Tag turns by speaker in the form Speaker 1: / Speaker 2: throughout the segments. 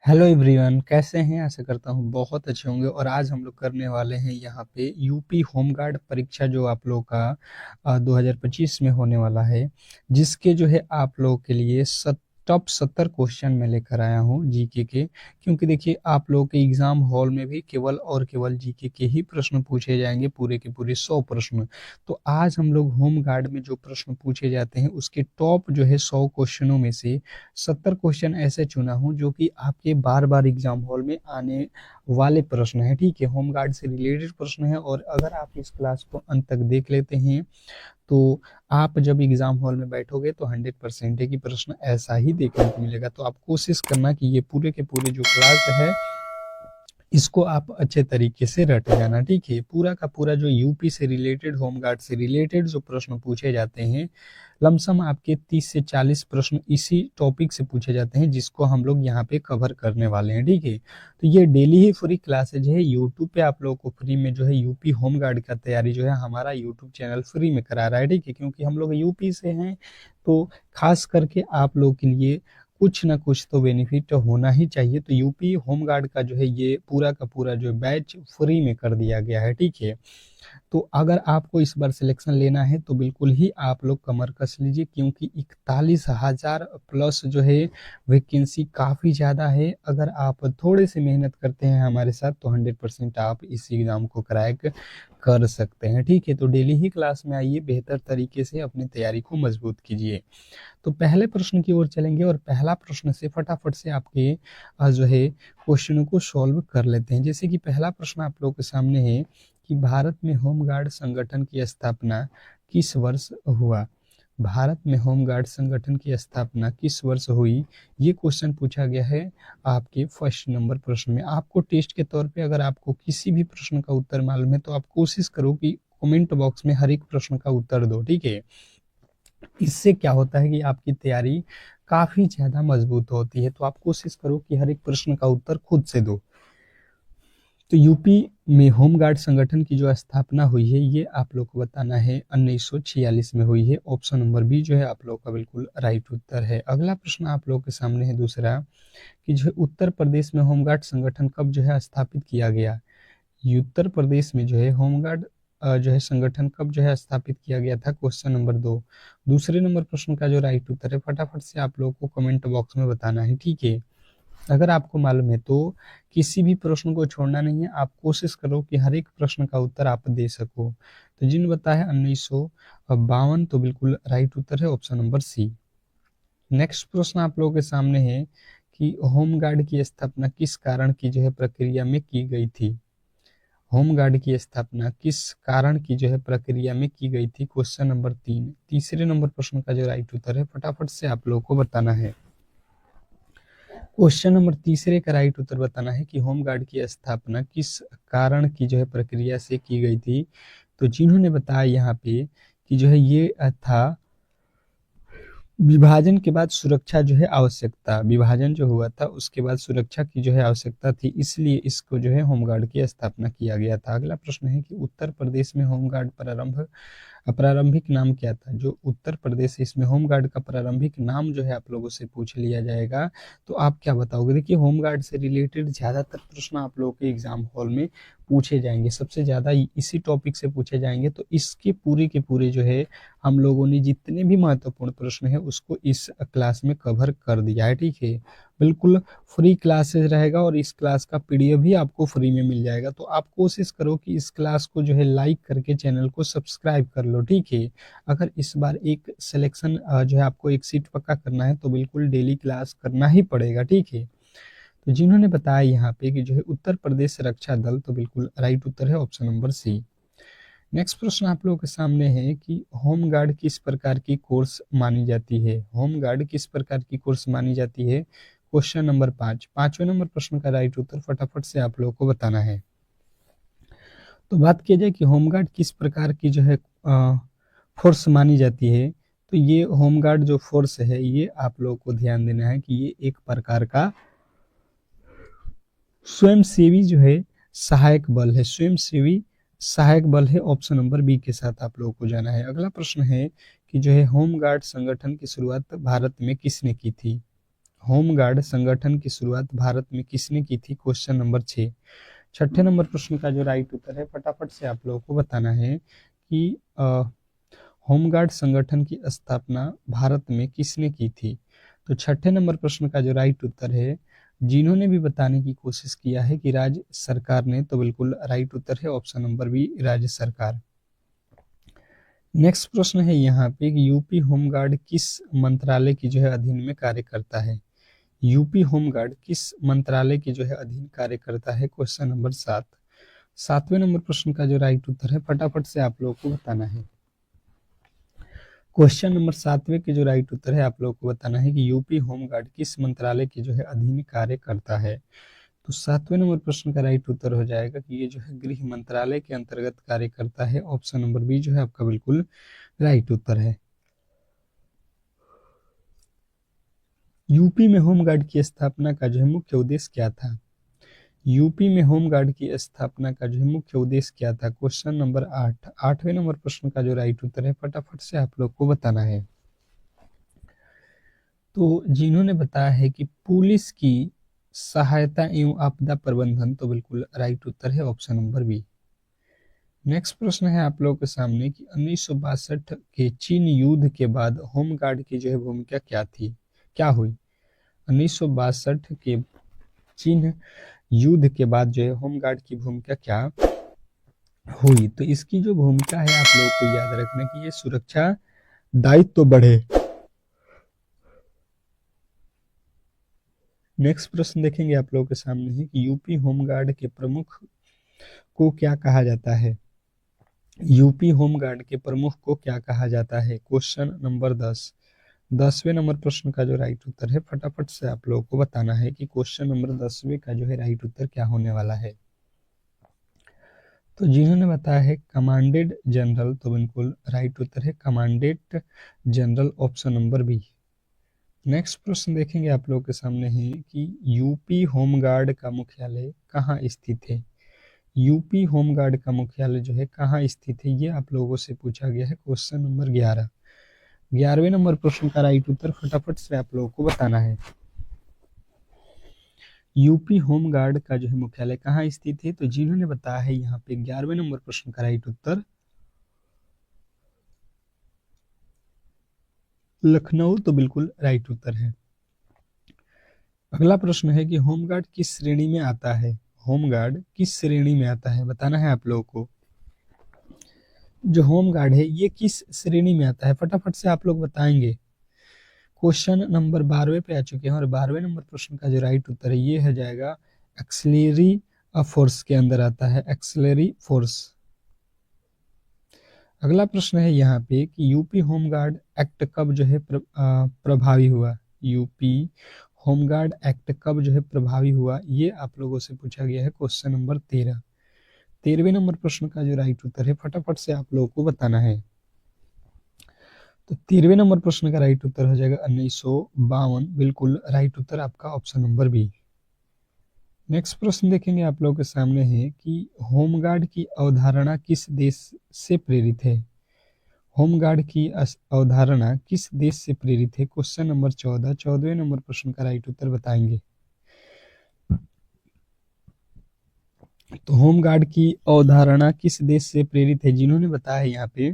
Speaker 1: Hello everyone, कैसे हैं? आशा करता हूँ बहुत अच्छे होंगे। और आज हम लोग करने वाले हैं यहाँ पे यूपी होमगार्ड परीक्षा जो आप लोगों का 2025 में होने वाला है, जिसके जो है आप लोगों के लिए टॉप 70 क्वेश्चन मैं लेकर आया हूँ जीके के। क्योंकि देखिए, आप लोगों के एग्जाम हॉल में भी केवल और केवल जीके के ही प्रश्न पूछे जाएंगे, पूरे के पूरे 100 प्रश्न। तो आज हम लोग होम गार्ड में जो प्रश्न पूछे जाते हैं उसके टॉप जो है 100 क्वेश्चनों में से 70 क्वेश्चन ऐसे चुना हूँ जो कि आपके बार बार एग्जाम हॉल में आने वाले प्रश्न है। ठीक है, होम गार्ड से रिलेटेड प्रश्न है। और अगर आप इस क्लास को अंत तक देख लेते हैं तो आप जब एग्जाम हॉल में बैठोगे तो 100% है कि प्रश्न ऐसा ही देखने को मिलेगा। तो आप कोशिश करना कि ये पूरे के पूरे जो क्लास है इसको आप अच्छे तरीके से रट जाना। ठीक है, पूरा का पूरा जो यूपी से रिलेटेड, होमगार्ड से रिलेटेड जो प्रश्न पूछे जाते हैं, लमसम आपके 30 से 40 प्रश्न इसी टॉपिक से पूछे जाते हैं, जिसको हम लोग यहाँ पे कवर करने वाले हैं। ठीक है, तो ये डेली ही फ्री क्लासेज है। यूट्यूब पे आप लोगों को फ्री में जो है यूपी होमगार्ड का तैयारी जो है हमारा यूट्यूब चैनल फ्री में करा रहा है। ठीक है, क्योंकि हम लोग यूपी से हैं तो खास करके आप लोग के लिए कुछ ना कुछ तो बेनिफिट होना ही चाहिए। तो यूपी होमगार्ड का जो है ये पूरा का पूरा जो बैच फ्री में कर दिया गया है। ठीक है, तो अगर आपको इस बार सिलेक्शन लेना है तो बिल्कुल ही आप लोग कमर कस लीजिए, क्योंकि 41,000 प्लस जो है वैकेंसी काफ़ी ज़्यादा है। अगर आप थोड़े से मेहनत करते हैं हमारे साथ तो 100% आप इस एग्ज़ाम को क्रैक कर सकते हैं। ठीक है, तो डेली ही क्लास में आइए, बेहतर तरीके से अपनी तैयारी को मजबूत कीजिए। तो पहले प्रश्न की ओर चलेंगे और पहला प्रश्न से फटाफट से आपके जो है क्वेश्चनों को सॉल्व कर लेते हैं। जैसे कि पहला प्रश्न आप लोगों के सामने है कि भारत में होमगार्ड संगठन की स्थापना किस वर्ष हुआ? भारत में होमगार्ड संगठन की स्थापना किस वर्ष हुई? ये क्वेश्चन पूछा गया है आपके फर्स्ट नंबर प्रश्न में। आपको टेस्ट के तौर पे अगर आपको किसी भी प्रश्न का उत्तर मालूम है तो आप कोशिश करो कि कमेंट बॉक्स में हर एक प्रश्न का उत्तर दो। ठीक है, इससे क्या होता है कि आपकी तैयारी काफी ज्यादा मजबूत होती है। तो आप कोशिश करो कि हर एक प्रश्न का उत्तर खुद से दो। तो यूपी में होमगार्ड संगठन की जो स्थापना हुई है ये आप लोग को बताना है 1946 में हुई है। ऑप्शन नंबर बी जो है आप लोग का बिल्कुल राइट उत्तर है। अगला प्रश्न आप लोग के सामने है दूसरा कि जो है उत्तर प्रदेश में होमगार्ड संगठन कब जो है स्थापित किया गया? उत्तर प्रदेश में जो है होमगार्ड जो है संगठन कब जो है स्थापित किया गया था? Question number 2। दूसरे नंबर प्रश्न का जो राइट उत्तर है फटाफट से आप लोगों को कमेंट बॉक्स में बताना है। ठीक है, अगर आपको मालूम है तो किसी भी प्रश्न को छोड़ना नहीं है, आप कोशिश करो कि हर एक प्रश्न का उत्तर आप दे सको। तो जिन बताया 1952 तो बिल्कुल राइट उत्तर है ऑप्शन नंबर सी। नेक्स्ट प्रश्न आप लोगों के सामने है कि होमगार्ड की स्थापना किस कारण की जो है प्रक्रिया में की गई थी? होमगार्ड की स्थापना किस कारण की जो है प्रक्रिया में की गई थी? Question number 3। तीसरे नंबर प्रश्न का जो राइट उत्तर है फटाफट से आप लोगों को बताना है। क्वेश्चन नंबर तीसरे का राइट उत्तर बताना है कि होमगार्ड की स्थापना किस कारण की जो है प्रक्रिया से की गई थी। तो जिन्होंने बताया यहाँ पे कि जो है ये था विभाजन के बाद सुरक्षा जो है आवश्यकता, विभाजन जो हुआ था उसके बाद सुरक्षा की जो है आवश्यकता थी, इसलिए इसको जो है होमगार्ड की स्थापना किया गया था। अगला प्रश्न है कि उत्तर प्रदेश में होमगार्ड प्रारंभिक नाम क्या था? जो उत्तर प्रदेश है इसमें होमगार्ड का प्रारंभिक नाम जो है आप लोगों से पूछ लिया जाएगा, तो आप क्या बताओगे? देखिए, होमगार्ड से रिलेटेड ज्यादातर प्रश्न आप लोगों के एग्जाम हॉल में पूछे जाएंगे, सबसे ज्यादा इसी टॉपिक से पूछे जाएंगे। तो इसके पूरे के पूरे जो है हम लोगों ने जितने भी महत्वपूर्ण प्रश्न है उसको इस क्लास में कवर कर दिया है। ठीक है, बिल्कुल फ्री क्लासेस रहेगा और इस क्लास का पीडीएफ भी आपको फ्री में मिल जाएगा। तो आप कोशिश करो कि इस क्लास को जो है लाइक करके चैनल को सब्सक्राइब कर लो। ठीक है, अगर इस बार एक सिलेक्शन जो है आपको एक सीट पक्का करना है तो बिल्कुल डेली क्लास करना ही पड़ेगा। ठीक है, तो जिन्होंने बताया यहाँ पे कि जो है उत्तर प्रदेश रक्षा दल, तो बिल्कुल राइट उत्तर है ऑप्शन नंबर सी। नेक्स्ट प्रश्न आप लोगों के सामने है कि होमगार्ड किस प्रकार की कोर्स मानी जाती है? होमगार्ड किस प्रकार की कोर्स मानी जाती है? Question number 5। पांचवें नंबर प्रश्न का राइट उत्तर फटाफट से आप लोगों को बताना है। तो बात की जाए कि होमगार्ड किस प्रकार की जो है फोर्स मानी जाती है, तो ये होमगार्ड जो फोर्स है ये आप लोगों को ध्यान देना है कि ये एक प्रकार का स्वयंसेवी जो है सहायक बल है, स्वयंसेवी सहायक बल है। ऑप्शन नंबर बी के साथ आप लोगों को जाना है। अगला प्रश्न है कि जो है होमगार्ड संगठन की शुरुआत भारत में किसने की थी? होमगार्ड संगठन की शुरुआत भारत में किसने की थी? Question number 6। छठे नंबर प्रश्न का जो राइट उत्तर है फटाफट से आप लोगों को बताना है कि होमगार्ड संगठन की स्थापना भारत में किसने की थी? तो छठे नंबर प्रश्न का जो राइट उत्तर है, जिन्होंने भी बताने की कोशिश किया है कि राज्य सरकार ने, तो बिल्कुल राइट उत्तर है ऑप्शन नंबर बी, राज्य सरकार। नेक्स्ट प्रश्न है यहाँ पे कि यूपी होमगार्ड किस मंत्रालय की जो है अधीन में कार्य करता है? यूपी होमगार्ड किस मंत्रालय के जो है अधीन कार्य करता है? Question number 7। सातवें नंबर प्रश्न का जो राइट उत्तर है फटाफट से आप लोगों को बताना है। क्वेश्चन नंबर 7वें के जो राइट उत्तर है आप लोगों को बताना है कि यूपी होमगार्ड किस मंत्रालय के जो है अधीन कार्य करता है? तो 7वें नंबर प्रश्न का राइट उत्तर हो जाएगा कि ये जो है गृह मंत्रालय के अंतर्गत कार्य करता है। ऑप्शन नंबर बी जो है आपका बिल्कुल राइट उत्तर है। यूपी में होमगार्ड की स्थापना का जो है मुख्य उद्देश्य क्या था? यूपी में होमगार्ड की स्थापना का जो है मुख्य उद्देश्य क्या था? Question number 8। 8वें नंबर प्रश्न का जो राइट उत्तर है फटाफट से आप लोग को बताना है। तो जिन्होंने बताया है कि पुलिस की सहायता एवं आपदा प्रबंधन, तो बिल्कुल राइट उत्तर है ऑप्शन नंबर बी। नेक्स्ट प्रश्न है आप लोगों के सामने कि 1962 के चीन युद्ध के बाद होमगार्ड की जो है भूमिका क्या हुई? 1962 के चीन युद्ध के बाद जो है होमगार्ड की भूमिका क्या हुई? तो इसकी जो भूमिका है आप लोगों को याद रखना कि ये सुरक्षा दायित्व तो बढ़े। नेक्स्ट प्रश्न देखेंगे आप लोगों के सामने है कि यूपी होमगार्ड के प्रमुख को क्या कहा जाता है? यूपी होमगार्ड के प्रमुख को क्या कहा जाता है? Question number 10। 10वें नंबर प्रश्न का जो राइट उत्तर है फटाफट से आप लोगों को बताना है कि क्वेश्चन नंबर 10वें का जो है राइट उत्तर क्या होने वाला है। तो जिन्होंने बताया है कमांडेड जनरल, तो बिल्कुल राइट उत्तर है commanded general, option number B. Next प्रश्न देखेंगे आप लोगों के सामने है कि यूपी होमगार्ड का मुख्यालय कहाँ स्थित है? यूपी होमगार्ड का मुख्यालय जो है कहाँ स्थित है, ये आप लोगों से पूछा गया है। Question number 11। 11वें नंबर प्रश्न का राइट उत्तर फटाफट से आप लोगों को बताना है। यूपी होमगार्ड का जो है मुख्यालय कहाँ स्थित है? तो जिन्होंने बताया है यहाँ पे 11वें नंबर प्रश्न का राइट उत्तर लखनऊ, तो बिल्कुल राइट उत्तर है। अगला प्रश्न है कि होमगार्ड किस श्रेणी में आता है? होमगार्ड किस श्रेणी में आता है बताना है आप लोगों को। जो होमगार्ड है ये किस श्रेणी में आता है फटाफट से आप लोग बताएंगे। क्वेश्चन नंबर 12वें पे आ चुके हैं और 12वें नंबर प्रश्न का जो राइट उत्तर है ये हो जाएगा एक्सिलरी फोर्स के अंदर आता है, एक्सिलरी फोर्स। अगला प्रश्न है यहाँ पे कि यूपी होमगार्ड एक्ट कब जो है प्रभावी हुआ? यूपी होमगार्ड एक्ट कब जो है प्रभावी हुआ, ये आप लोगों से पूछा गया है। Question number 13। 13वें नंबर प्रश्न का जो राइट उत्तर है फटाफट से आप लोगों को बताना है। तो 13वें नंबर प्रश्न का राइट उत्तर हो जाएगा 1952, बिल्कुल राइट उत्तर आपका ऑप्शन नंबर बी। नेक्स्ट प्रश्न देखेंगे आप लोगों के सामने है कि होमगार्ड की अवधारणा किस देश से प्रेरित है? होमगार्ड की अवधारणा किस देश से प्रेरित है? Question number 14। 14वें नंबर प्रश्न का राइट उत्तर बताएंगे। तो होमगार्ड की अवधारणा किस देश से प्रेरित है? जिन्होंने बताया है यहाँ पे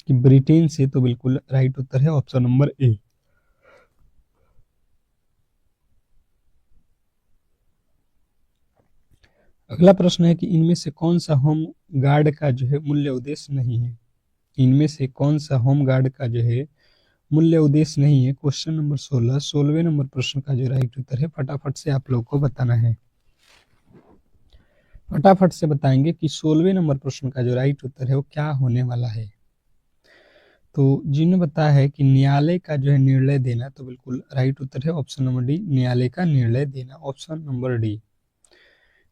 Speaker 1: कि ब्रिटेन से, तो बिल्कुल राइट उत्तर है ऑप्शन नंबर ए। अगला प्रश्न है कि इनमें से कौन सा होम गार्ड का जो है मूल्य उद्देश्य नहीं है? इनमें से कौन सा होम गार्ड का जो है मूल्य उद्देश्य नहीं है? Question number 16। 16वें नंबर प्रश्न का जो राइट उत्तर है फटाफट से आप लोग को बताना है। फटाफट से बताएंगे कि 16वें नंबर प्रश्न का जो राइट उत्तर है वो क्या होने वाला है। तो जिन्होंने बताया है कि न्यायालय का जो है निर्णय देना, तो बिल्कुल राइट उत्तर है ऑप्शन नंबर डी, न्यायालय का निर्णय देना, ऑप्शन नंबर डी।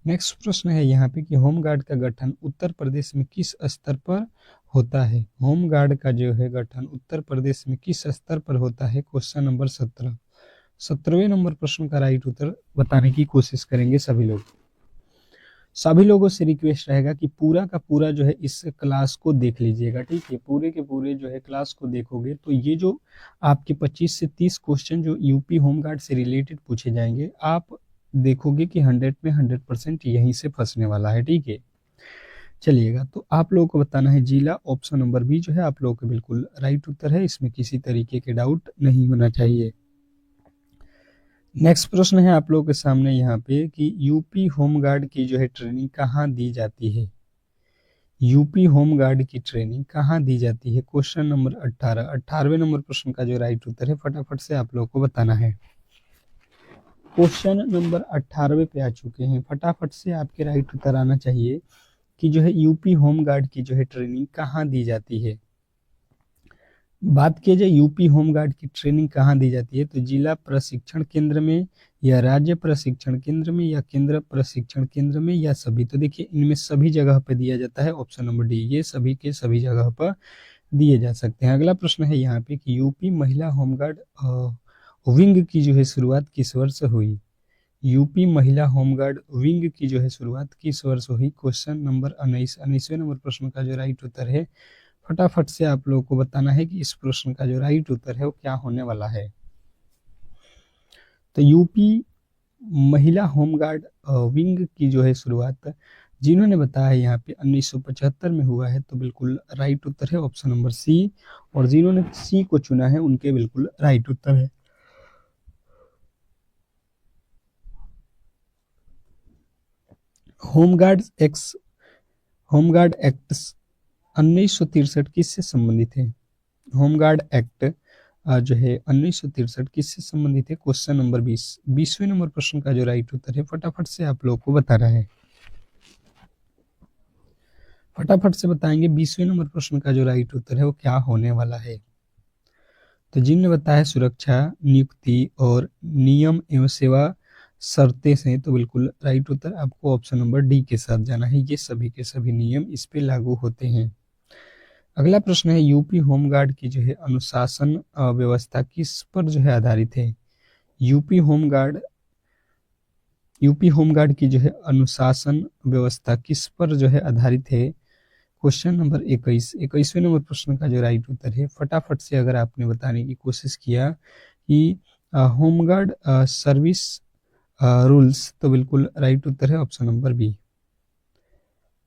Speaker 1: नेक्स्ट प्रश्न है यहाँ पे कि होमगार्ड का गठन उत्तर प्रदेश में किस स्तर पर होता है? होमगार्ड का जो है गठन उत्तर प्रदेश में किस स्तर पर होता है? Question number 17। 17वें नंबर प्रश्न का राइट उत्तर बताने की कोशिश करेंगे सभी लोग। सभी लोगों से रिक्वेस्ट रहेगा कि पूरा का पूरा जो है इस क्लास को देख लीजिएगा, ठीक है। पूरे के पूरे जो है क्लास को देखोगे तो ये जो आपके 25 से 30 क्वेश्चन जो यूपी होमगार्ड से रिलेटेड पूछे जाएंगे, आप देखोगे कि 100 में 100% यहीं से फंसने वाला है, ठीक है। चलिएगा, तो आप लोगों को बताना है जिला, ऑप्शन नंबर बी जो है आप लोगों का बिल्कुल राइट उत्तर है, इसमें किसी तरीके के डाउट नहीं होना चाहिए। नेक्स्ट प्रश्न है आप लोगों के सामने यहाँ पे कि यूपी होमगार्ड की जो है ट्रेनिंग कहाँ दी जाती है। यूपी होमगार्ड की ट्रेनिंग कहाँ दी जाती है, क्वेश्चन नंबर 18, 18वें नंबर प्रश्न का जो राइट उत्तर है फटाफट से आप लोगों को बताना है। क्वेश्चन नंबर 18वें पे आ चुके हैं, फटाफट से आपके राइट उत्तर आना चाहिए कि जो है यूपी होमगार्ड की जो है ट्रेनिंग कहाँ दी जाती है। बात किया जाए यूपी होमगार्ड की ट्रेनिंग कहाँ दी जाती है, तो जिला प्रशिक्षण केंद्र में या राज्य प्रशिक्षण केंद्र में या केंद्र प्रशिक्षण केंद्र में या सभी। तो देखिए इनमें सभी जगह पर दिया जाता है, ऑप्शन नंबर डी, ये सभी के सभी जगह पर दिए जा सकते हैं। अगला प्रश्न है यहाँ पे कि यूपी महिला होमगार्ड विंग की जो है शुरुआत किस वर्ष हुई। यूपी महिला होमगार्ड विंग की जो है शुरुआत किस वर्ष हुई, क्वेश्चन नंबर 19, 19वें नंबर प्रश्न का जो राइट उत्तर है फटाफट से आप लोगों को बताना है कि इस प्रश्न का जो राइट उत्तर है वो क्या होने वाला है। तो यूपी महिला होमगार्ड विंग की जो है शुरुआत जिन्होंने बताया यहाँ पे 1975 में हुआ है, तो बिल्कुल राइट उत्तर है ऑप्शन नंबर सी, और जिन्होंने सी को चुना है उनके बिल्कुल राइट उत्तर है। होमगार्ड एक्ट 1963 किससे संबंधित है। होमगार्ड एक्ट जो है 1963 किससे संबंधित है, क्वेश्चन नंबर 20, 20वें नंबर प्रश्न का जो राइट उत्तर है फटाफट से आप लोगों को बताना है। फटाफट से बताएंगे 20वें नंबर प्रश्न का जो राइट उत्तर है वो क्या होने वाला है। तो जिनने बताया सुरक्षा, नियुक्ति और नियम एवं सेवा शर्तें से, तो बिल्कुल राइट उत्तर आपको ऑप्शन नंबर डी के साथ जाना है, ये सभी के सभी नियम इस पे लागू होते हैं। अगला प्रश्न है यूपी होमगार्ड की जो है अनुशासन व्यवस्था किस पर जो है आधारित है। यूपी होमगार्ड की जो है अनुशासन व्यवस्था किस पर जो है आधारित है, क्वेश्चन नंबर 21, 21वें नंबर प्रश्न का जो राइट उत्तर है फटाफट से अगर आपने बताने की कोशिश किया कि होमगार्ड सर्विस रूल्स, तो बिल्कुल राइट उत्तर है ऑप्शन नंबर बी।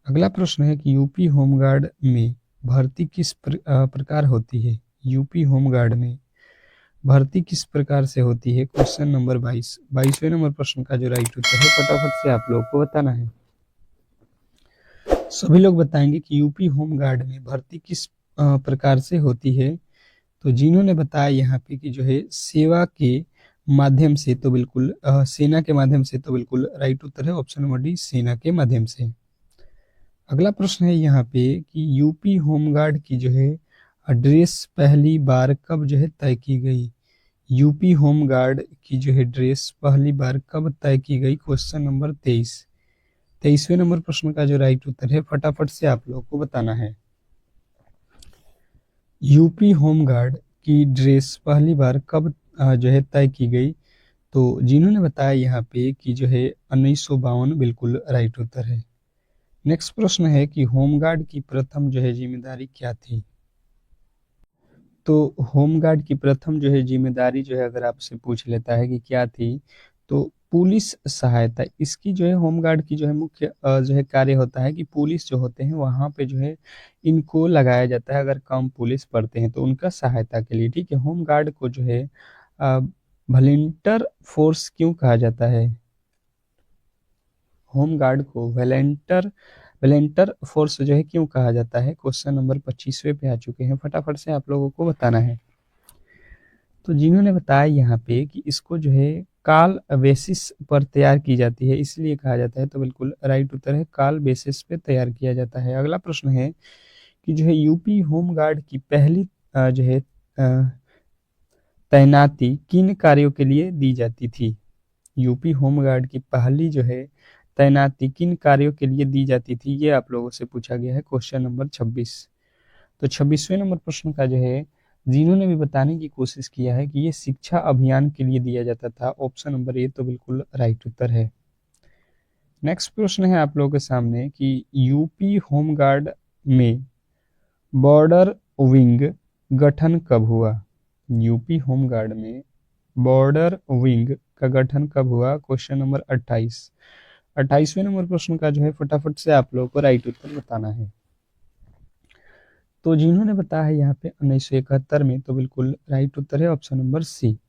Speaker 1: अगला प्रश्न है कि यूपी होमगार्ड में भर्ती किस प्रकार होती है। यूपी होमगार्ड में भर्ती किस प्रकार से होती है, क्वेश्चन नंबर 22, 22वें नंबर प्रश्न का जो राइट उत्तर है फटाफट से आप लोगों को बताना है। सभी लोग बताएंगे कि यूपी होमगार्ड में भर्ती किस प्रकार से होती है, तो जिन्होंने बताया यहाँ पे कि जो है सेवा के माध्यम से, तो बिल्कुल सेना के माध्यम से, तो बिल्कुल राइट उत्तर है ऑप्शन नंबर डी, सेना के माध्यम से। अगला प्रश्न है यहाँ पे कि यूपी होमगार्ड की जो है ड्रेस पहली बार कब जो है तय की गई। यूपी होमगार्ड की जो है ड्रेस पहली बार कब तय की गई, क्वेश्चन नंबर 23, 23वें नंबर प्रश्न का जो राइट उत्तर है फटाफट से आप लोगों को बताना है। यूपी होमगार्ड की ड्रेस पहली बार कब जो है तय की गई, तो जिन्होंने बताया यहाँ पे कि जो है 1952 बिल्कुल राइट उत्तर है। नेक्स्ट प्रश्न है कि होमगार्ड की प्रथम जो है जिम्मेदारी क्या थी। तो होमगार्ड की प्रथम जो है जिम्मेदारी जो है अगर आपसे पूछ लेता है कि क्या थी, तो पुलिस सहायता, इसकी जो है होमगार्ड की जो है मुख्य जो है कार्य होता है कि पुलिस जो होते हैं वहाँ पे जो है इनको लगाया जाता है, अगर कम पुलिस पड़ते हैं तो उनका सहायता के लिए, ठीक है। होमगार्ड को जो है वॉलंटियर फोर्स क्यों कहा जाता है। होमगार्ड को वॉलंटियर फोर्स जो है क्यों कहा जाता है, क्वेश्चन नंबर 25वें पे आ चुके हैं, फटाफट से आप लोगों को बताना है। तो जिन्होंने बताया यहाँ पे कि इसको जो है काल बेसिस पर तैयार की जाती है इसलिए कहा जाता है, तो बिल्कुल राइट उत्तर है काल बेसिस पे तैयार किया जाता है। अगला प्रश्न है कि जो है यूपी होमगार्ड की पहली जो है तैनाती किन कार्यों के लिए दी जाती थी। यूपी होमगार्ड की पहली जो है तैनाती किन कार्यों के लिए दी जाती थी, ये आप लोगों से पूछा गया है, क्वेश्चन नंबर 26। तो 26वें नंबर प्रश्न का जो है जिन्होंने भी बताने की कोशिश किया है कि ये शिक्षा अभियान के लिए दिया जाता था, ऑप्शन नंबर ए, तो बिल्कुल राइट उत्तर है। नेक्स्ट प्रश्न है आप लोगों के सामने कि यूपी होमगार्ड में बॉर्डर विंग गठन कब हुआ। यूपी होमगार्ड में बॉर्डर विंग का गठन कब हुआ, क्वेश्चन नंबर 28। 28वें नंबर प्रश्न का जो है फटाफट से आप लोगों को राइट उत्तर बताना है। तो जिन्होंने बताया है यहाँ पे 1971 में, तो बिल्कुल राइट उत्तर है ऑप्शन नंबर सी।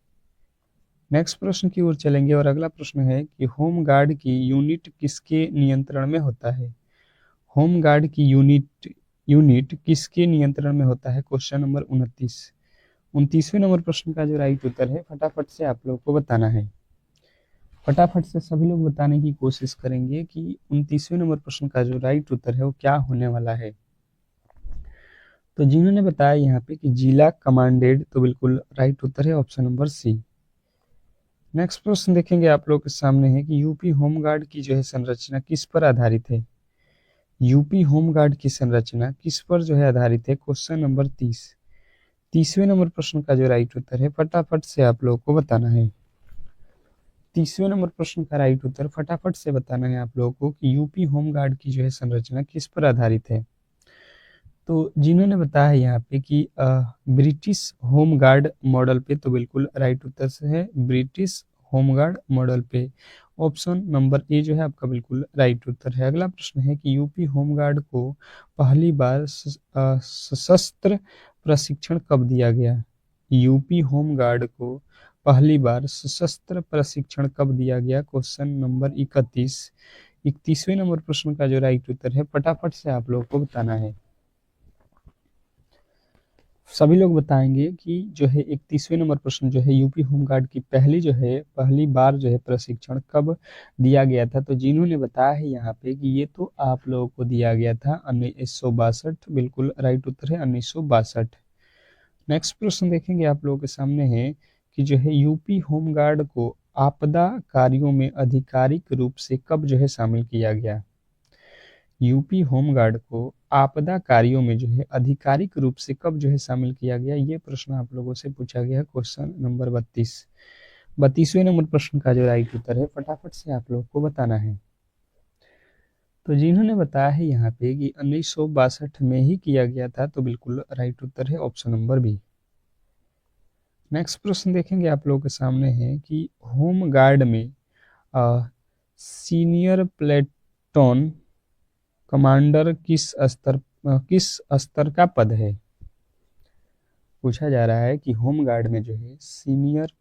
Speaker 1: नेक्स्ट प्रश्न की ओर चलेंगे और अगला प्रश्न है कि होम गार्ड की यूनिट किसके नियंत्रण में होता है। होम गार्ड की यूनिट किसके नियंत्रण में होता है, क्वेश्चन नंबर 29। 29वें नंबर प्रश्न का जो राइट उत्तर है फटाफट से आप लोग को बताना है। फटाफट से सभी लोग बताने की कोशिश करेंगे कि 29वें नंबर प्रश्न का जो राइट उत्तर है वो क्या होने वाला है। तो जिन्होंने बताया यहाँ पे कि जिला कमांडेड, तो बिल्कुल राइट उत्तर है ऑप्शन नंबर सी। नेक्स्ट प्रश्न देखेंगे आप लोग के सामने है कि यूपी होमगार्ड की जो है संरचना किस पर आधारित है। यूपी होमगार्ड की संरचना किस पर जो है आधारित है, क्वेश्चन नंबर 30। 30वें नंबर प्रश्न का जो राइट उत्तर है फटाफट से आप लोग को बताना है। 30वें नंबर प्रश्न का राइट उत्तर फटाफट से बताना है आप लोगों को कि यूपी होमगार्ड की जो है संरचना किस पर आधारित है। तो जिन्होंने बताया है यहाँ पे कि ब्रिटिश होम गार्ड मॉडल पे, तो बिल्कुल राइट उत्तर से है ब्रिटिश होम गार्ड मॉडल पे। ऑप्शन नंबर ए जो है आपका बिल्कुल राइट उत्तर है। अगला प्रश्न है कि यूपी होम गार्ड को पहली बार सशस्त्र प्रशिक्षण कब दिया गया। यूपी होम गार्ड को पहली बार सशस्त्र प्रशिक्षण कब दिया गया, क्वेश्चन नंबर 31। 31वें नंबर प्रश्न का जो राइट उत्तर है फटाफट से आप लोगों को बताना है। सभी लोग बताएंगे कि जो है 31वें नंबर प्रश्न जो है यूपी होमगार्ड की पहली बार जो है प्रशिक्षण कब दिया गया था। तो जिन्होंने बताया है यहाँ पे कि ये तो आप लोगों को दिया गया था 1962, बिल्कुल राइट उत्तर है 1962। नेक्स्ट प्रश्न देखेंगे आप लोगों के सामने है कि जो है यूपी होमगार्ड को आपदा कार्यों में आधिकारिक रूप से कब जो है शामिल किया गया। यूपी होमगार्ड को आपदा कार्यों में जो है आधिकारिक रूप से कब जो है शामिल किया गया, ये प्रश्न आप लोगों से पूछा गया है, क्वेश्चन नंबर 32। 32वें नंबर प्रश्न का जो राइट उत्तर है फटाफट से आप लोगों को बताना है। तो जिन्होंने बताया है यहाँ पे कि 1962 में ही किया गया था, तो बिल्कुल राइट उत्तर है ऑप्शन नंबर बी। नेक्स्ट प्रश्न देखेंगे आप लोगों के सामने है कि होम गार्ड में सीनियर प्लेटून कमांडर किस स्तर का पद है। पूछा जा रहा है कि होम गार्ड में जो है सीनियर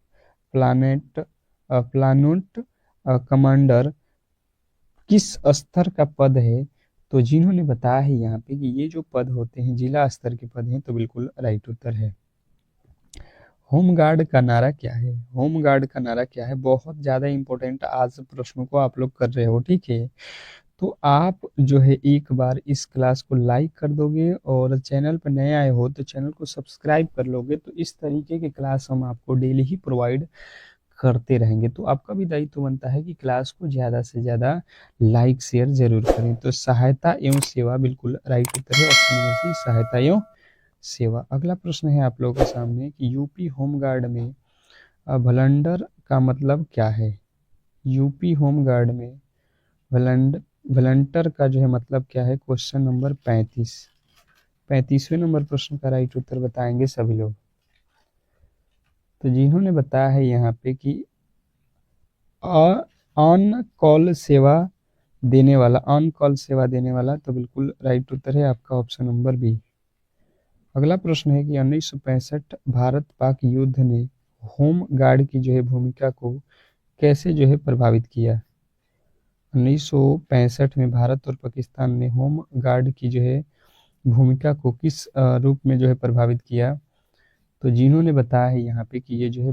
Speaker 1: प्लानूट कमांडर किस स्तर का पद है। तो जिन्होंने बताया है यहाँ पे कि ये जो पद होते हैं जिला स्तर के पद हैं, तो बिल्कुल राइट उत्तर है। होम गार्ड का नारा क्या है। होम गार्ड का नारा क्या है, बहुत ज़्यादा इंपॉर्टेंट आज प्रश्नों को आप लोग कर रहे हो, ठीक है। तो आप जो है एक बार इस क्लास को लाइक कर दोगे और चैनल पर नए आए हो तो चैनल को सब्सक्राइब कर लोगे, तो इस तरीके के क्लास हम आपको डेली ही प्रोवाइड करते रहेंगे। तो आपका भी दायित्व बनता है कि क्लास को ज़्यादा से ज़्यादा लाइक शेयर जरूर करें। तो सहायता एवं सेवा, बिल्कुल राइट उत्तर है ऑप्शन नंबर सी, सहायता एवं सेवा। अगला प्रश्न है आप लोगों के सामने कि यूपी होमगार्ड में वलंडर का मतलब क्या है। यूपी होमगार्ड में वलंटर का जो है मतलब क्या है, क्वेश्चन नंबर 35। 35वें नंबर प्रश्न का राइट उत्तर बताएंगे सभी लोग। तो जिन्होंने बताया है यहाँ पे कि ऑन कॉल सेवा देने वाला, तो बिल्कुल राइट उत्तर है आपका ऑप्शन नंबर बी। अगला प्रश्न है कि 1965 भारत पाक युद्ध ने होम गार्ड की जो है भूमिका को कैसे जो है प्रभावित किया। 1965 में भारत और पाकिस्तान ने होम गार्ड की जो है भूमिका को किस रूप में जो है प्रभावित किया। तो जिन्होंने बताया है यहाँ पे कि ये जो है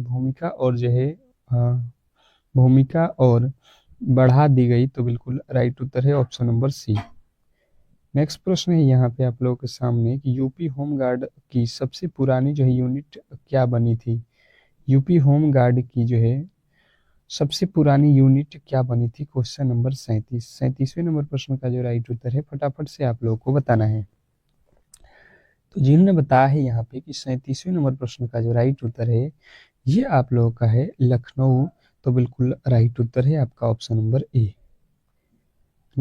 Speaker 1: भूमिका और बढ़ा दी गई, तो बिल्कुल राइट उत्तर है ऑप्शन नंबर सी। नेक्स्ट प्रश्न है यहाँ पे आप लोगों के सामने कि यूपी होम गार्ड की सबसे पुरानी जो है यूनिट क्या बनी थी। यूपी होम गार्ड की जो है सबसे पुरानी यूनिट क्या बनी थी, क्वेश्चन नंबर 37। 37वें नंबर प्रश्न का जो राइट उत्तर है फटाफट से आप लोगों को बताना है। तो जिन्होंने बताया है यहाँ पे कि 37वें नंबर प्रश्न का जो राइट उत्तर है ये आप लोगों का है लखनऊ, तो बिल्कुल राइट उत्तर है आपका ऑप्शन नंबर ए।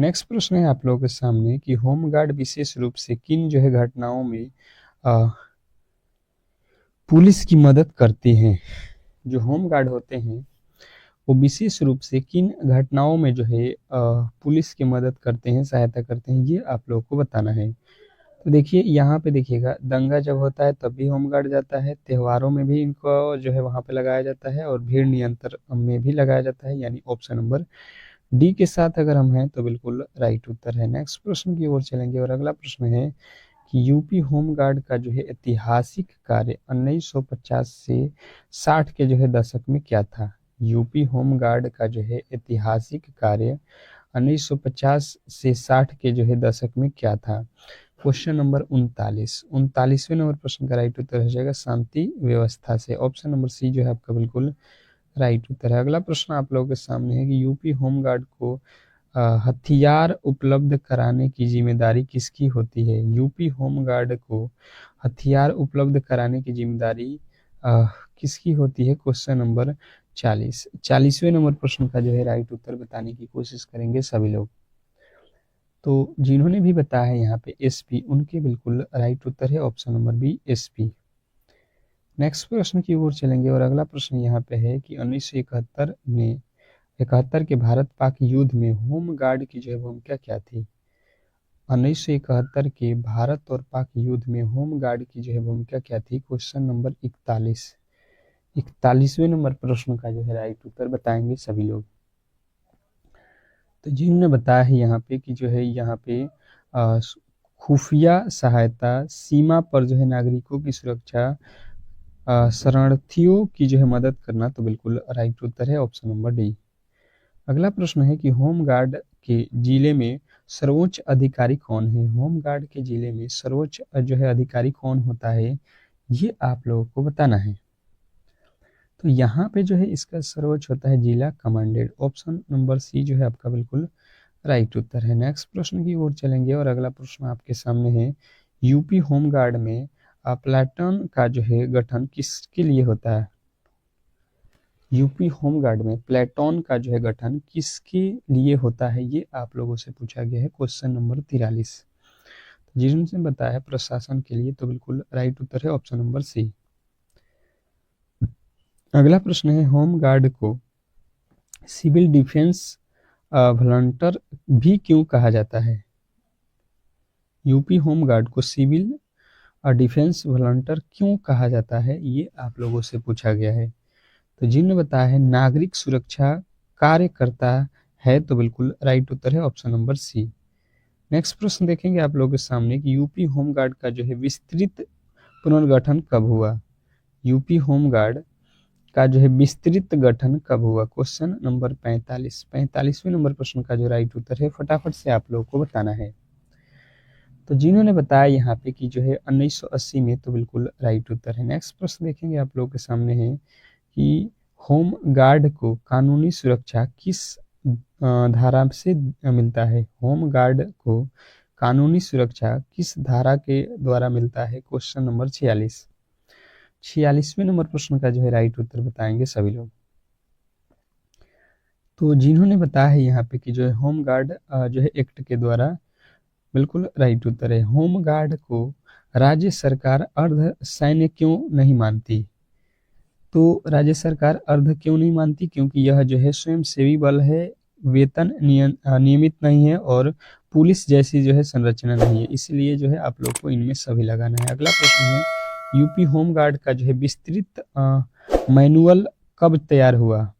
Speaker 1: नेक्स्ट प्रश्न है आप लोगों के सामने कि होमगार्ड विशेष रूप से किन जो है घटनाओं में पुलिस की मदद करते हैं। जो होमगार्ड होते हैं वो विशेष रूप से किन घटनाओं में जो है पुलिस की मदद करते हैं, सहायता करते हैं, ये आप लोगों को बताना है। तो देखिए यहाँ पे देखिएगा, दंगा जब होता है तब भी होमगार्ड जाता है, त्योहारों में भी इनको जो है वहाँ पे लगाया जाता है, और भीड़ नियंत्रण में भी लगाया जाता है, यानी ऑप्शन नंबर डी के साथ अगर हम हैं तो बिल्कुल राइट उत्तर है। नेक्स्ट प्रश्न की ओर चलेंगे और अगला प्रश्न है कि यूपी होमगार्ड का जो है ऐतिहासिक कार्य 1950 से 60 के जो है दशक में क्या था। यूपी होमगार्ड का जो है ऐतिहासिक कार्य 1950 से 60 के जो है दशक में क्या था। क्वेश्चन नंबर 39वें नंबर प्रश्न का राइट उत्तर हो जाएगा शांति व्यवस्था से। ऑप्शन नंबर सी जो है आपका बिल्कुल राइट उत्तर है। अगला प्रश्न आप लोगों के सामने है कि यूपी होमगार्ड को हथियार उपलब्ध कराने की जिम्मेदारी किसकी होती है। यूपी होमगार्ड को हथियार उपलब्ध कराने की जिम्मेदारी किसकी होती है। क्वेश्चन नंबर 40वें नंबर प्रश्न का जो है राइट उत्तर बताने की कोशिश करेंगे सभी लोग। तो जिन्होंने भी बताया है यहाँ पे एसपी, उनके बिल्कुल राइट उत्तर है option number B SP. Next प्रश्न की ओर चलेंगे और अगला प्रश्न यहाँ पे है कि 1971 के भारत पाक युद्ध में होमगार्ड की जो है भूमिका क्या थी। 1971 के भारत और पाक युद्ध में होमगार्ड की जो है भूमिका क्या थी। क्वेश्चन नंबर 41वें नंबर प्रश्न का जो है राइट उत्तर बताएंगे सभी लोग। तो जिन्होंने बताया है यहाँ पे कि जो है यहाँ पे खुफिया सहायता, सीमा पर जो है नागरिकों की सुरक्षा, शरणार्थियों की जो है मदद करना, तो बिल्कुल राइट उत्तर है ऑप्शन नंबर डी। अगला प्रश्न है कि होमगार्ड के जिले में सर्वोच्च अधिकारी कौन है। होमगार्ड के जिले में सर्वोच्च जो है अधिकारी कौन होता है, ये आप लोगों को बताना है। तो यहाँ पे जो है इसका सर्वोच्च होता है जिला कमांडेंट। ऑप्शन नंबर सी जो है आपका बिल्कुल राइट उत्तर है। नेक्स्ट प्रश्न की ओर चलेंगे और अगला प्रश्न आपके सामने है यूपी होमगार्ड में प्लाटून का जो है गठन किसके लिए होता है। यूपी होमगार्ड में प्लाटून का जो है गठन किसके लिए होता है, ये आप लोगों से पूछा गया है। क्वेश्चन नंबर 43 जिन्होंने बताया है प्रशासन के लिए, तो बिल्कुल राइट उत्तर है ऑप्शन नंबर सी। अगला प्रश्न है होमगार्ड को सिविल डिफेंस वॉलंटियर भी क्यों कहा जाता है। यूपी होमगार्ड को सिविल डिफेंस वॉलंटियर क्यों कहा जाता है, ये आप लोगों से पूछा गया है। तो जिन्होंने बताया है नागरिक सुरक्षा कार्य करता है, तो बिल्कुल राइट उत्तर है ऑप्शन नंबर सी। नेक्स्ट प्रश्न देखेंगे आप लोगों के सामने कि यूपी होमगार्ड का जो है विस्तृत पुनर्गठन कब हुआ। यूपी होमगार्ड का जो है विस्तृत गठन कब हुआ। क्वेश्चन नंबर 45वें नंबर प्रश्न का जो राइट उत्तर है फटाफट से आप लोगों को बताना है। तो जिन्होंने बताया यहाँ पे कि जो है 1980 में, तो बिल्कुल राइट उत्तर है। नेक्स्ट प्रश्न देखेंगे आप लोगों के सामने है कि होमगार्ड को कानूनी सुरक्षा किस धारा से मिलता है। होमगार्ड को कानूनी सुरक्षा किस धारा के द्वारा मिलता है। क्वेश्चन नंबर 46वें नंबर प्रश्न का जो है राइट उत्तर बताएंगे सभी लोग। तो जिन्होंने बताया है यहाँ पे कि जो है होमगार्ड जो है एक्ट के द्वारा, बिल्कुल राइट उत्तर है। होमगार्ड को राज्य सरकार अर्ध सैन्य क्यों नहीं मानती। तो राज्य सरकार अर्ध क्यों नहीं मानती, क्योंकि यह जो है स्वयंसेवी बल है, वेतन नियमित नहीं है और पुलिस जैसी जो है संरचना नहीं है, इसलिए जो है आप लोग को इनमें सभी लगाना है। अगला प्रश्न है यूपी होमगार्ड का जो है विस्तृत मैनुअल कब तैयार हुआ।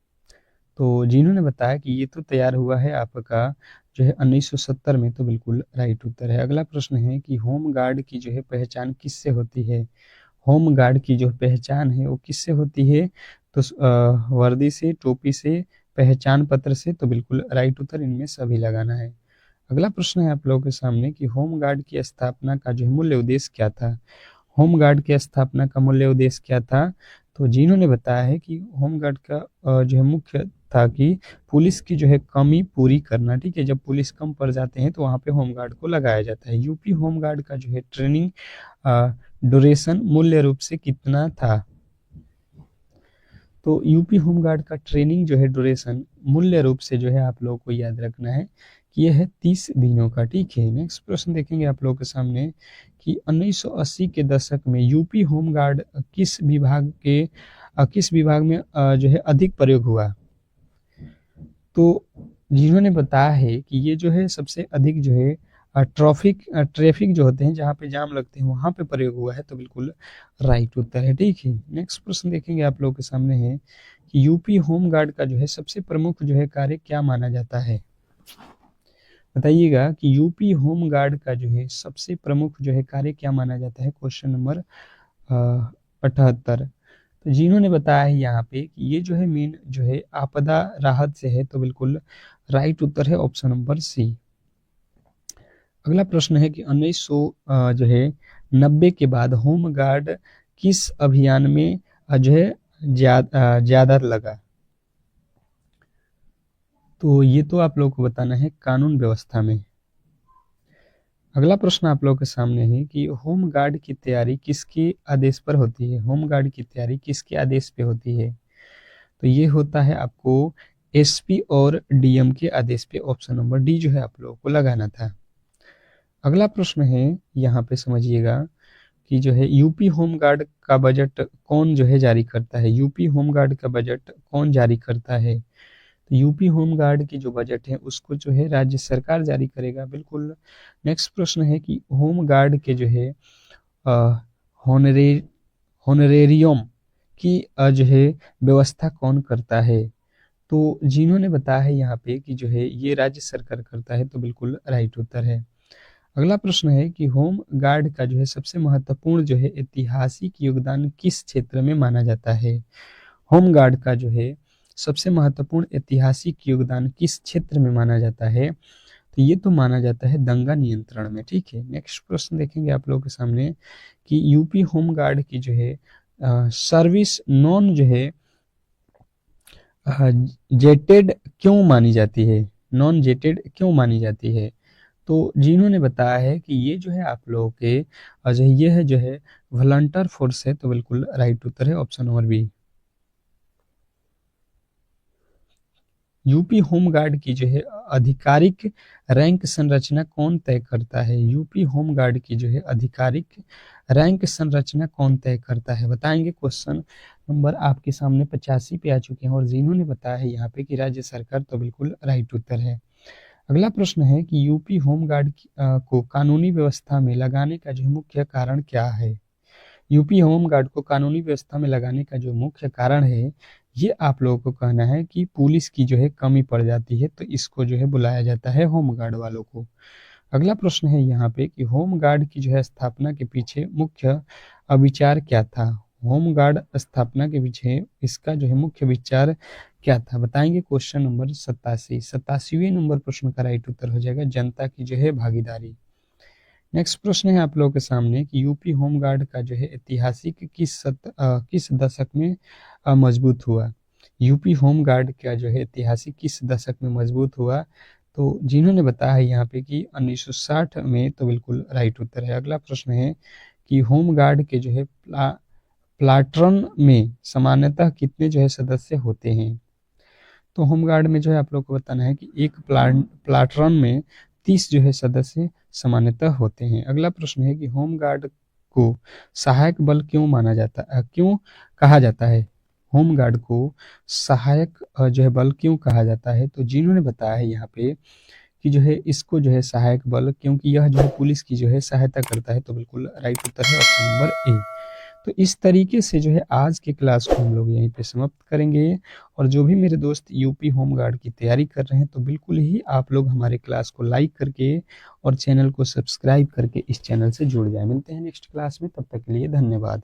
Speaker 1: तो जिन्होंने बताया कि ये तो तैयार हुआ है आपका जो है 1970 में, तो बिल्कुल राइट उत्तर है। अगला प्रश्न है कि होमगार्ड की जो है पहचान किससे होती है। होमगार्ड की जो पहचान है वो किससे होती है, तो वर्दी से, टोपी से, पहचान पत्र से, तो बिल्कुल राइट उत्तर इनमें सभी लगाना है। अगला प्रश्न है आप लोगों के सामने कि होमगार्ड की स्थापना का जो है मूल्य उद्देश्य क्या था। होमगार्ड की स्थापना का मूल्य उद्देश्य क्या था, तो जिन्होंने बताया है कि होमगार्ड का जो है मुख्य था कि पुलिस की जो है कमी पूरी करना। ठीक है, जब पुलिस कम पड़ जाते हैं तो वहाँ पे होमगार्ड को लगाया जाता है। यूपी होमगार्ड का जो है ट्रेनिंग ड्यूरेशन मूल्य रूप से कितना था। तो यूपी होमगार्ड का ट्रेनिंग जो है ड्यूरेशन मूल्य रूप से जो है आप लोगों को याद रखना है कि यह है 30 दिनों का। ठीक है, नेक्स्ट प्रश्न देखेंगे आप लोगों के सामने कि 1980 के दशक में यूपी होमगार्ड किस विभाग में जो है अधिक प्रयोग हुआ। तो जिन्होंने बताया है कि ये जो है सबसे अधिक जो है ट्रैफिक जो होते हैं जहाँ पे जाम लगते हैं वहां पे प्रयोग हुआ है, तो बिल्कुल राइट उत्तर है। ठीक है, नेक्स्ट प्रश्न देखेंगे आप लोगों के सामने है कि यूपी होमगार्ड का जो है सबसे प्रमुख जो है कार्य क्या माना जाता है। बताइएगा कि यूपी होमगार्ड का जो है सबसे प्रमुख जो है कार्य क्या माना जाता है, क्वेश्चन नंबर 78। तो जिन्होंने बताया है यहाँ पे कि ये जो है मेन जो है आपदा राहत से है, तो बिल्कुल राइट उत्तर है ऑप्शन नंबर सी। अगला प्रश्न है कि 1900 जो है 90 के बाद होमगार्ड किस अभियान में जो है ज्यादा लगा। तो ये तो आप लोगों को बताना है कानून व्यवस्था में। अगला प्रश्न आप लोगों के सामने है कि होमगार्ड की तैयारी किसके आदेश पर होती है। होमगार्ड की तैयारी किसके आदेश पे होती है, तो ये होता है आपको एसपी और डीएम के आदेश पे। ऑप्शन नंबर डी जो है आप लोगों को लगाना था। अगला प्रश्न है यहाँ पे समझिएगा कि जो है यूपी होमगार्ड का बजट कौन जो है जारी करता है। यूपी होमगार्ड का बजट कौन जारी करता है, तो यूपी होमगार्ड की जो बजट है उसको जो है राज्य सरकार जारी करेगा। बिल्कुल। नेक्स्ट प्रश्न है कि होमगार्ड के जो है होनरेरियम की जो है व्यवस्था कौन करता है। तो जिन्होंने बताया है यहाँ पे कि जो है ये राज्य सरकार करता है, तो बिल्कुल राइट उत्तर है। अगला प्रश्न है कि होम गार्ड का जो है सबसे महत्वपूर्ण जो है ऐतिहासिक योगदान किस क्षेत्र में माना जाता है। होम गार्ड का जो है सबसे महत्वपूर्ण ऐतिहासिक योगदान किस क्षेत्र में माना जाता है, तो ये तो माना जाता है दंगा नियंत्रण में। ठीक है, नेक्स्ट प्रश्न देखेंगे आप लोगों के सामने कि यूपी होम गार्ड की जो है सर्विस नॉन जो है जेटेड क्यों मानी जाती है, नॉन जेटेड क्यों मानी जाती है। तो जिन्होंने बताया है कि ये जो है आप लोगों के जो ये है जो है वॉलंटियर फोर्स है, तो बिल्कुल राइट उत्तर है option number B. UP home guard की जो है आधिकारिक रैंक संरचना कौन तय करता है। यूपी होमगार्ड की जो है आधिकारिक रैंक संरचना कौन तय करता है, बताएंगे। क्वेश्चन नंबर आपके सामने 85 पे आ चुके हैं और जिन्होंने बताया है यहाँ पे कि राज्य सरकार, तो बिल्कुल राइट उत्तर है। अगला प्रश्न है कि यूपी होमगार्ड को कानूनी व्यवस्था में लगाने का जो मुख्य कारण क्या है। यूपी होमगार्ड को कानूनी व्यवस्था में लगाने का जो मुख्य कारण है, ये आप लोगों को कहना है कि पुलिस की जो है कमी पड़ जाती है, तो इसको जो है बुलाया जाता है होमगार्ड वालों को। अगला प्रश्न है यहाँ पे कि होमगार्ड की जो है स्थापना के पीछे मुख्य विचार क्या था। होमगार्ड स्थापना के पीछे इसका जो है मुख्य विचार क्या था, बताएंगे। क्वेश्चन नंबर 87वें नंबर प्रश्न का राइट उत्तर हो जाएगा जनता की जो है भागीदारी। नेक्स्ट प्रश्न है आप लोगों के सामने कि यूपी होमगार्ड का जो है ऐतिहासिक किस दशक में मजबूत हुआ। यूपी होमगार्ड का जो है ऐतिहासिक किस दशक में मजबूत हुआ, तो जिन्होंने बताया है यहाँ पे कि 1960 में, तो बिल्कुल राइट उत्तर है। अगला प्रश्न है कि होमगार्ड के जो है प्लाटून में सामान्यतः कितने जो है सदस्य होते हैं। तो होमगार्ड में जो है आप लोग को बताना है कि एक प्लाटून में 30 जो है सदस्य सामान्यतः होते हैं। अगला प्रश्न है कि होमगार्ड को सहायक बल क्यों कहा जाता है। होमगार्ड को सहायक जो है बल क्यों कहा जाता है, तो जिन्होंने बताया है यहाँ पे कि जो है इसको जो है सहायक बल क्योंकि यह जो है पुलिस की जो है सहायता करता है, तो बिल्कुल राइट उत्तर है ऑप्शन नंबर ए। तो इस तरीके से जो है आज के क्लास को हम लोग यहीं पे समाप्त करेंगे। और जो भी मेरे दोस्त यूपी होमगार्ड की तैयारी कर रहे हैं, तो बिल्कुल ही आप लोग हमारे क्लास को लाइक करके और चैनल को सब्सक्राइब करके इस चैनल से जुड़ जाए। मिलते हैं नेक्स्ट क्लास में, तब तक के लिए धन्यवाद।